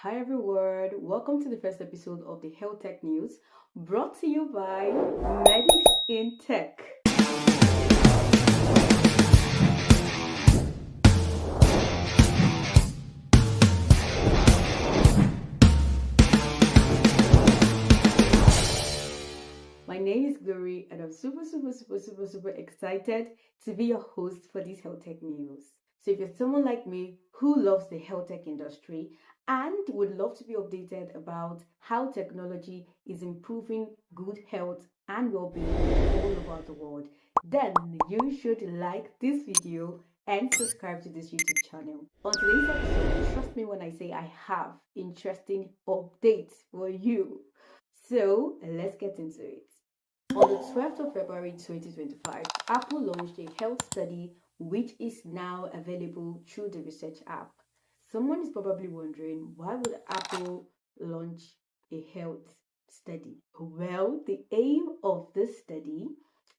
Hi everyone, welcome to the first episode of the Health Tech News brought to you by Medics in Tech. My name is Glory and I'm super excited to be your host for this Health Tech News. So if you're someone like me who loves the health tech industry and would love to be updated about how technology is improving good health and well-being all over the world, then you should like this video and subscribe to this YouTube channel. On today's episode, trust me when I say I have interesting updates for you. So let's get into it. On the 12th of February 2025, Apple launched a health study which is now available through the Research app. Someone is probably wondering, why would Apple launch a health study? Well, the aim of this study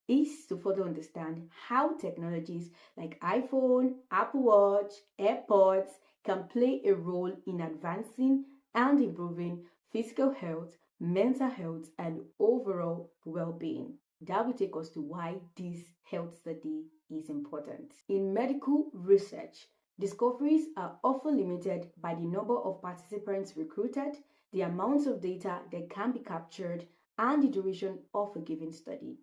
is to further understand how technologies like iPhone, Apple Watch, AirPods can play a role in advancing and improving physical health, mental health, and overall well-being. That will take us to why this health study is important. In medical research, discoveries are often limited by the number of participants recruited, the amounts of data that can be captured, and the duration of a given study.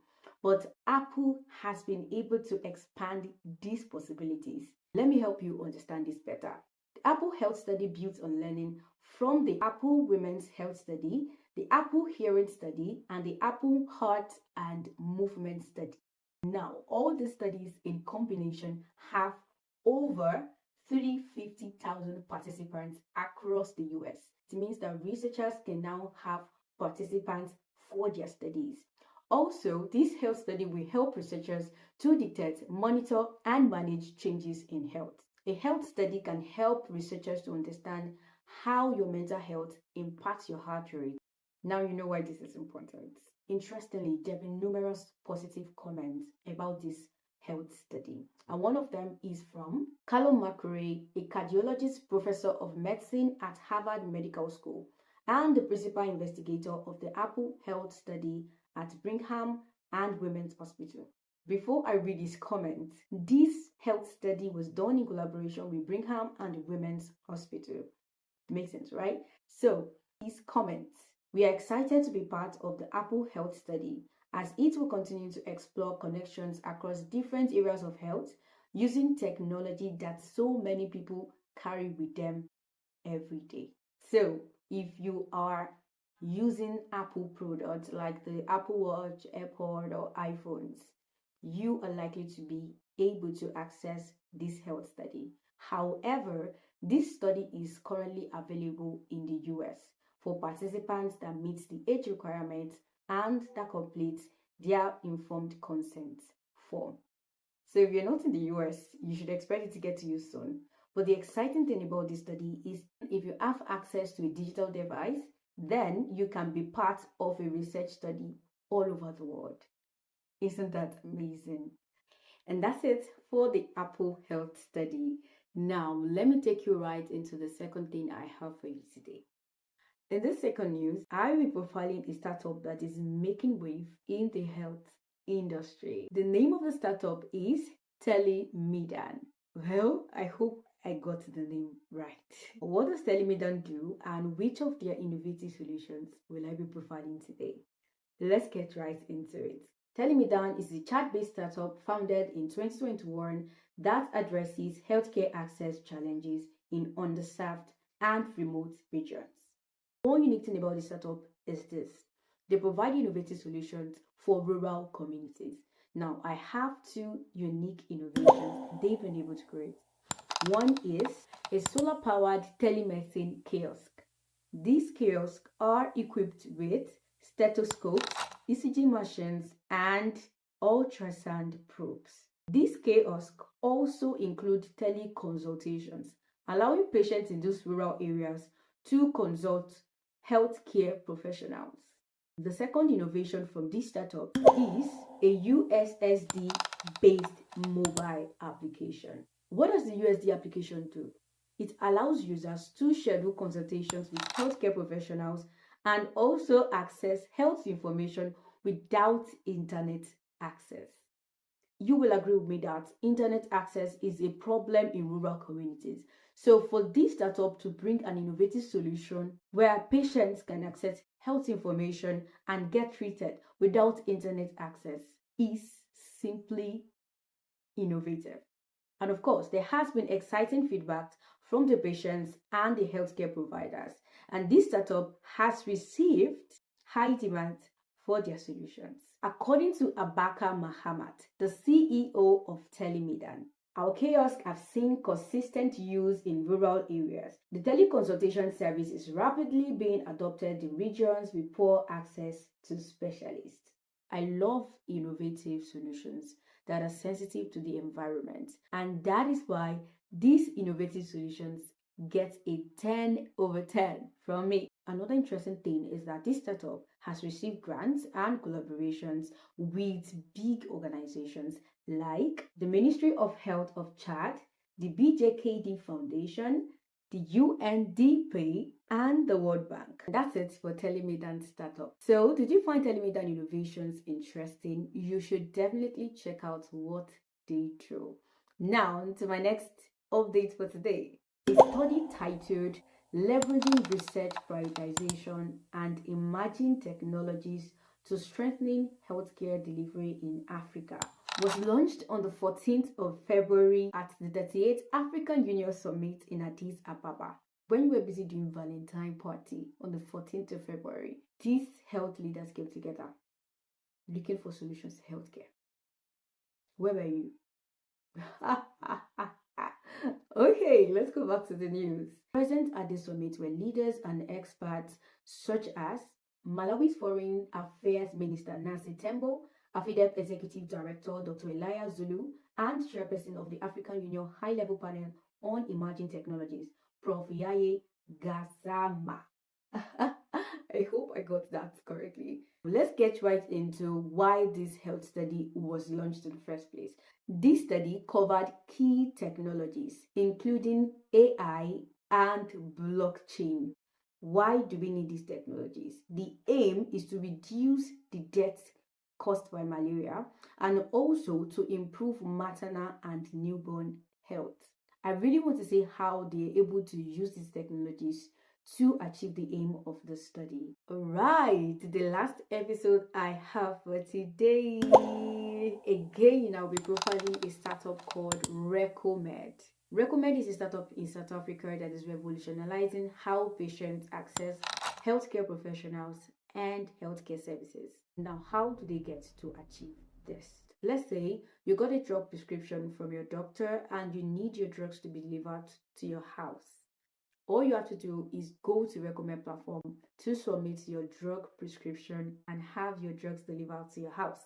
But Apple has been able to expand these possibilities. Let me help you understand this better. The Apple Health Study builds on learning from the Apple Women's Health Study, the Apple Hearing Study, and the Apple Heart and Movement Study. Now, all these studies in combination have over 350,000 participants across the US. It means that researchers can now have participants for their studies. Also, this health study will help researchers to detect, monitor, and manage changes in health. A health study can help researchers to understand how your mental health impacts your heart rate. Now you know why this is important. Interestingly, there have been numerous positive comments about this health study. And one of them is from Callum McRae, a cardiologist professor of medicine at Harvard Medical School and the principal investigator of the Apple Health Study at Brigham and Women's Hospital. Before I read his comment, this health study was done in collaboration with Brigham and the Women's Hospital. Makes sense, right? So, his comments. We are excited to be part of the Apple Health Study as it will continue to explore connections across different areas of health using technology that so many people carry with them every day. So, if you are using Apple products like the Apple Watch, AirPod, or iPhones, you are likely to be able to access this health study. However, this study is currently available in the US for participants that meet the age requirements and that complete their informed consent form. So if you're not in the US, you should expect it to get to you soon. But the exciting thing about this study is if you have access to a digital device, then you can be part of a research study all over the world. Isn't that amazing? And that's it for the Apple Health Study. Now, let me take you right into the second thing I have for you today. In this second news, I will be profiling a startup that is making wave in the health industry. The name of the startup is Telemedan. Well, I hope I got the name right. What does Telemedan do and which of their innovative solutions will I be profiling today? Let's get right into it. Telemedan is a chat-based startup founded in 2021 that addresses healthcare access challenges in underserved and remote regions. One unique thing about this startup is this. They provide innovative solutions for rural communities. Now, I have two unique innovations they've been able to create. One is a solar-powered telemedicine kiosk. These kiosks are equipped with stethoscopes, ECG machines, and ultrasound probes. These kiosks also include teleconsultations, allowing patients in those rural areas to consult healthcare professionals. The second innovation from this startup is a USSD based mobile application. What does the USD application do? It allows users to schedule consultations with healthcare professionals and also access health information without internet access. You will agree with me that internet access is a problem in rural communities. So for this startup to bring an innovative solution where patients can access health information and get treated without internet access is simply innovative. And of course, there has been exciting feedback from the patients and the healthcare providers. And this startup has received high demand for their solutions. According to Abaka Mahamat, the CEO of Telemedan, our kiosks have seen consistent use in rural areas. The teleconsultation service is rapidly being adopted in regions with poor access to specialists. I love innovative solutions that are sensitive to the environment, and that is why these innovative solutions get a 10 over 10 from me. Another interesting thing is that this startup has received grants and collaborations with big organizations like the Ministry of Health of Chad, the BJKD Foundation, the UNDP, and the World Bank. That's it for Telemedan Startup. So, did you find Telemedan Innovations interesting? You should definitely check out what they do. Now, to my next update for today. A study titled Leveraging Research Prioritization and Emerging Technologies to Strengthening Healthcare Delivery in Africa was launched on the 14th of February at the 38th African Union Summit in Addis Ababa. When we were busy doing Valentine party on the 14th of February, these health leaders came together looking for solutions to healthcare. Where were you? Okay, let's go back to the news. Present at the summit were leaders and experts such as Malawi's Foreign Affairs Minister Nancy Tembo, AFIDEP Executive Director Dr. Elias Zulu, and Chairperson of the African Union High-Level Panel on Emerging Technologies, Prof. Yaye Gazama. I hope I got that correctly. Let's get right into why this health study was launched in the first place. This study covered key technologies, including AI and blockchain. Why do we need these technologies? The aim is to reduce the deaths caused by malaria and also to improve maternal and newborn health. I really want to say how they're able to use these technologies to achieve the aim of the study. Alright, the last episode I have for today. Again, I'll be profiling a startup called Recomed. Recomed is a startup in South Africa that is revolutionizing how patients access healthcare professionals and healthcare services. Now, how do they get to achieve this? Let's say you got a drug prescription from your doctor and you need your drugs to be delivered to your house. All you have to do is go to Recomed platform to submit your drug prescription and have your drugs delivered to your house.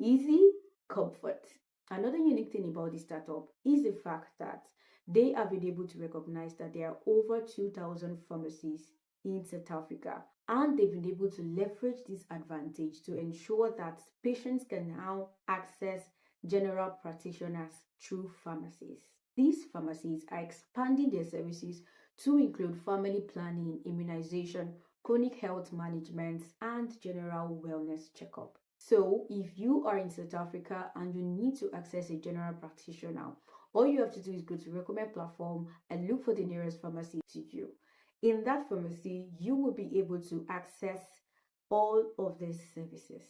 Easy, comfort. Another unique thing about this startup is the fact that they have been able to recognize that there are over 2,000 pharmacies in South Africa, and they've been able to leverage this advantage to ensure that patients can now access general practitioners through pharmacies. These pharmacies are expanding their services to include family planning, immunization, chronic health management, and general wellness checkup. So, if you are in South Africa and you need to access a general practitioner, all you have to do is go to Recomed platform and look for the nearest pharmacy to you. In that pharmacy, you will be able to access all of these services.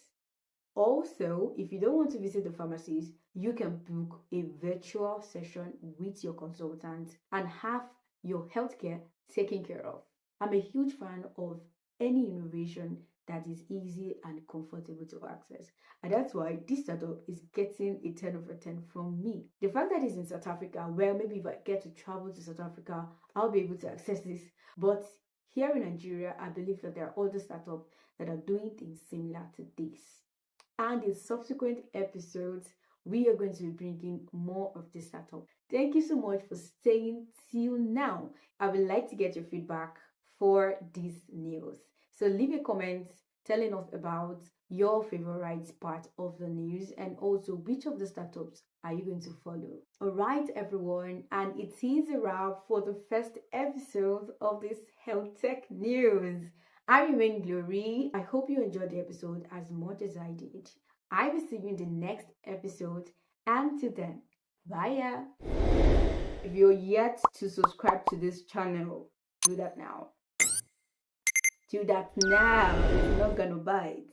Also, if you don't want to visit the pharmacies, you can book a virtual session with your consultant and have your healthcare taken care of. I'm a huge fan of any innovation that is easy and comfortable to access. And that's why this startup is getting a 10 over 10 from me. The fact that it's in South Africa, well, maybe if I get to travel to South Africa, I'll be able to access this. But here in Nigeria, I believe that there are other startups that are doing things similar to this. And in subsequent episodes, we are going to be bringing more of this startup. Thank you so much for staying till now. I would like to get your feedback for this news. So leave a comment telling us about your favorite part of the news and also which of the startups are you going to follow? Alright, everyone, and it is a wrap for the first episode of this health tech news. I remain Glory. I hope you enjoyed the episode as much as I did. I will see you in the next episode. And till then, bye. Yeah. If you're yet to subscribe to this channel, do that now. Do that now. It's not gonna bite.